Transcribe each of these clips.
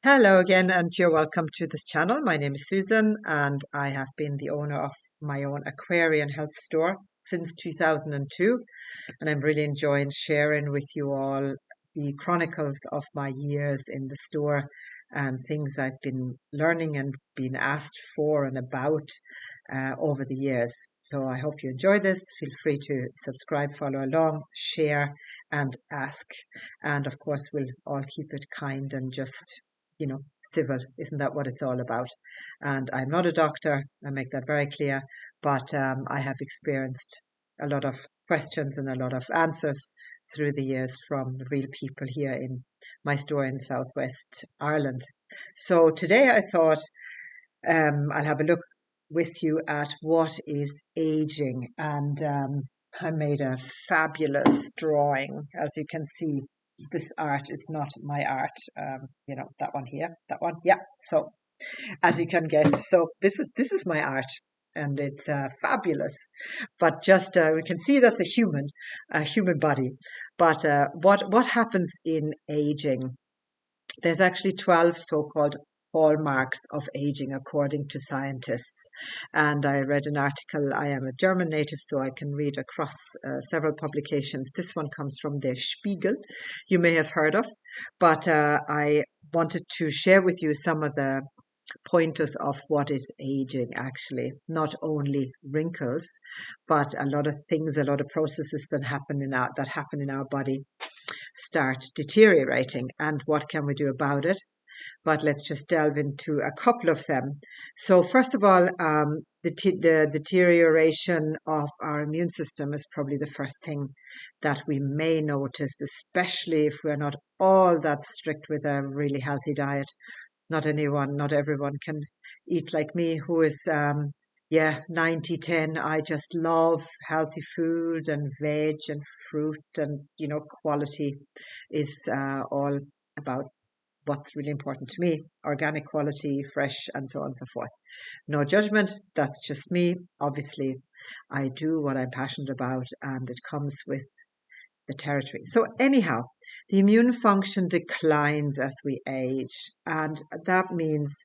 Hello again, and you're welcome to this channel. My name is Susan, and I have been the owner of my own aquarium health store since 2002. And I'm really enjoying sharing with you all the chronicles of my years in the store and things I've been learning and been asked for and about over the years. So I hope you enjoy this. Feel free to subscribe, follow along, share, and ask. And of course, we'll all keep it kind and just civil. Isn't that what it's all about? And I'm not a doctor, I make that very clear, but I have experienced a lot of questions and a lot of answers through the years from the real people here in my store in Southwest Ireland. So today I thought I'll have a look with you at what is aging, and I made a fabulous drawing. As you can see, this art is not my art. That one here, that one, yeah. So as you can guess, so this is my art, and it's fabulous. But just we can see that's a human body. But what happens in aging? There's actually 12 so-called hallmarks of aging according to scientists. And I read an article. I am a German native, so I can read across several publications. This one comes from the Spiegel, you may have heard of. But I wanted to share with you some of the pointers of what is aging, actually. Not only wrinkles, but a lot of things, a lot of processes that happen in our body start deteriorating, and what can we do about it. But let's just delve into a couple of them. So first of all, the deterioration of our immune system is probably the first thing that we may notice, especially if we're not all that strict with a really healthy diet. Not everyone can eat like me, who is 90-10. I just love healthy food and veg and fruit, and quality is all about what's really important to me: organic, quality, fresh, and so on and so forth. No judgment, that's just me. Obviously, I do what I'm passionate about, and it comes with the territory. So anyhow, the immune function declines as we age, and that means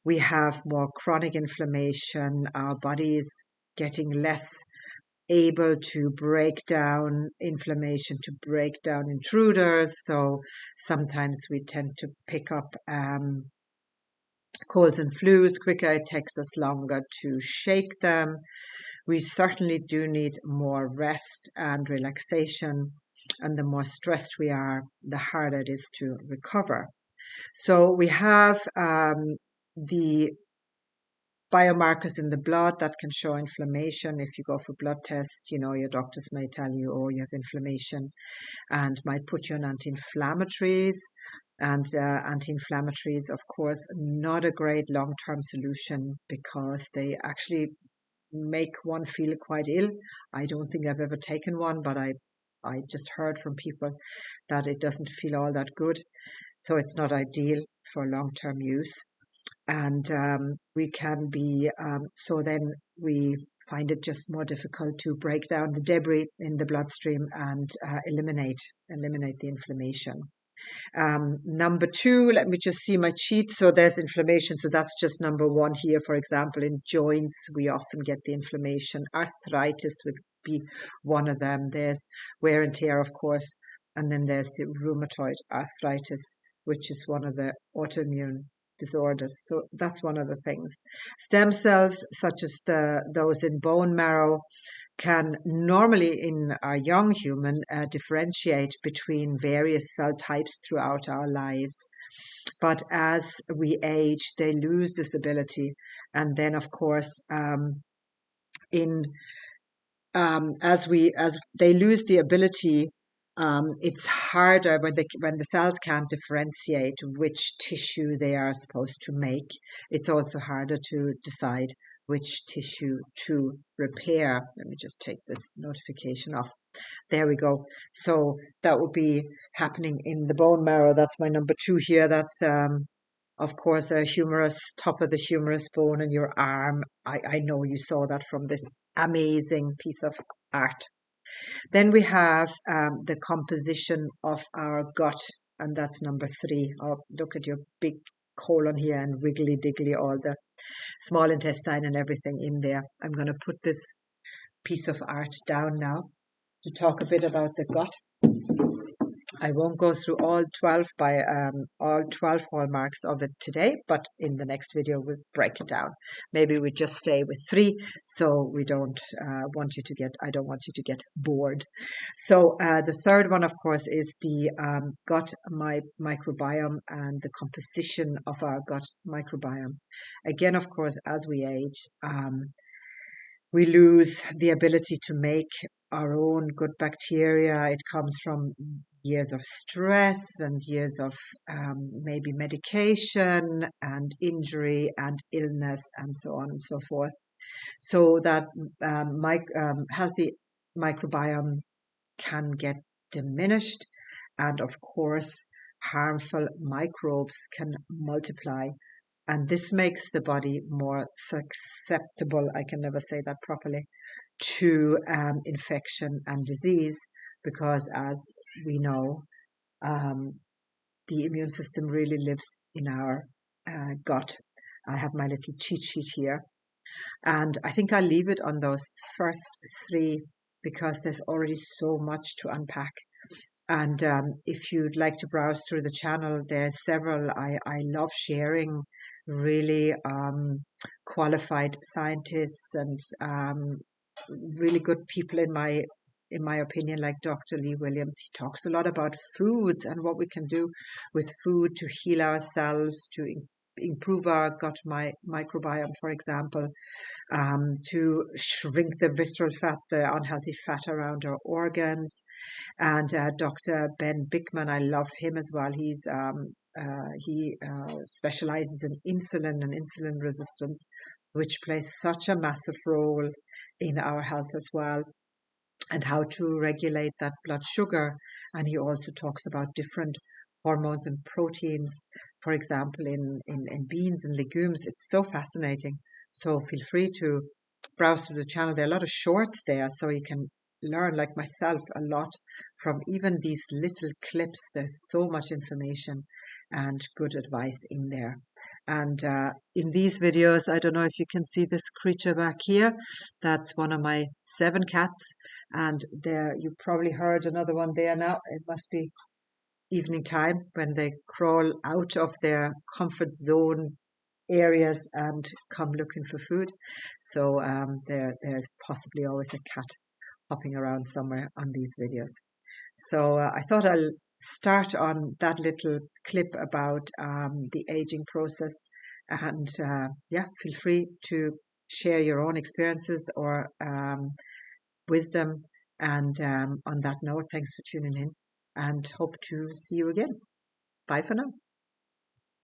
we have more chronic inflammation. Our bodies getting less able to break down inflammation, to break down intruders. So sometimes we tend to pick up colds and flus quicker. It takes us longer to shake them. We certainly do need more rest and relaxation. And the more stressed we are, the harder it is to recover. So we have the biomarkers in the blood that can show inflammation. If you go for blood tests, your doctors may tell you, oh, you have inflammation, and might put you on anti-inflammatories. And anti-inflammatories, of course, not a great long-term solution, because they actually make one feel quite ill. I don't think I've ever taken one, but I just heard from people that it doesn't feel all that good. So it's not ideal for long-term use. And we can be, so then we find it just more difficult to break down the debris in the bloodstream and eliminate the inflammation. Number two, let me just see my sheet. So there's inflammation. So that's just number one here. For example, in joints, we often get the inflammation. Arthritis would be one of them. There's wear and tear, of course. And then there's the rheumatoid arthritis, which is one of the autoimmune disorders. So that's one of the things. Stem cells, such as those in bone marrow, can normally in our young human differentiate between various cell types throughout our lives. But as we age, they lose this ability. And then, of course, as they lose the ability, it's harder when the cells can't differentiate which tissue they are supposed to make. It's also harder to decide which tissue to repair. Let me just take this notification off. There we go. So that would be happening in the bone marrow. That's my number two here. That's of course a humerus, top of the humerus bone in your arm. I know you saw that from this amazing piece of art. Then we have the composition of our gut and that's number 3. Oh, look at your big colon here and wiggly diggly, all the small intestine and everything in there. I'm going to put this piece of art down now to talk a bit about the gut. I won't go through all 12 hallmarks of it today, but in the next video we'll break it down. Maybe we just stay with 3, so we don't want you to get, I don't want you to get bored. So the third one, of course, is the gut microbiome and the composition of our gut microbiome. Again, of course, as we age, we lose the ability to make our own good bacteria. It comes from years of stress and years of maybe medication and injury and illness and so on and so forth. So that healthy microbiome can get diminished, and of course harmful microbes can multiply. And this makes the body more susceptible, I can never say that properly, to infection and disease, because as we know, the immune system really lives in our gut. I have my little cheat sheet here, and I think I'll leave it on those first 3 because there's already so much to unpack. And if you'd like to browse through the channel, there's several. I love sharing really qualified scientists and really good people in my opinion, like Dr. Lee Williams. He talks a lot about foods and what we can do with food to heal ourselves, to improve our gut microbiome, for example, to shrink the visceral fat, the unhealthy fat around our organs. And Dr. Ben Bickman, I love him as well. He specializes in insulin and insulin resistance, which plays such a massive role in our health as well, and how to regulate that blood sugar. And he also talks about different hormones and proteins, for example, in beans and legumes. It's so fascinating. So feel free to browse through the channel. There are a lot of shorts there, so you can learn, like myself, a lot from even these little clips. There's so much information and good advice in there. And in these videos, I don't know if you can see this creature back here. That's one of my 7 cats. And there, you probably heard another one there now. It must be evening time when they crawl out of their comfort zone areas and come looking for food. So there's possibly always a cat hopping around somewhere on these videos. So I thought I'll start on that little clip about the aging process, and yeah, feel free to share your own experiences or wisdom. And on that note, thanks for tuning in, and hope to see you again. Bye for now.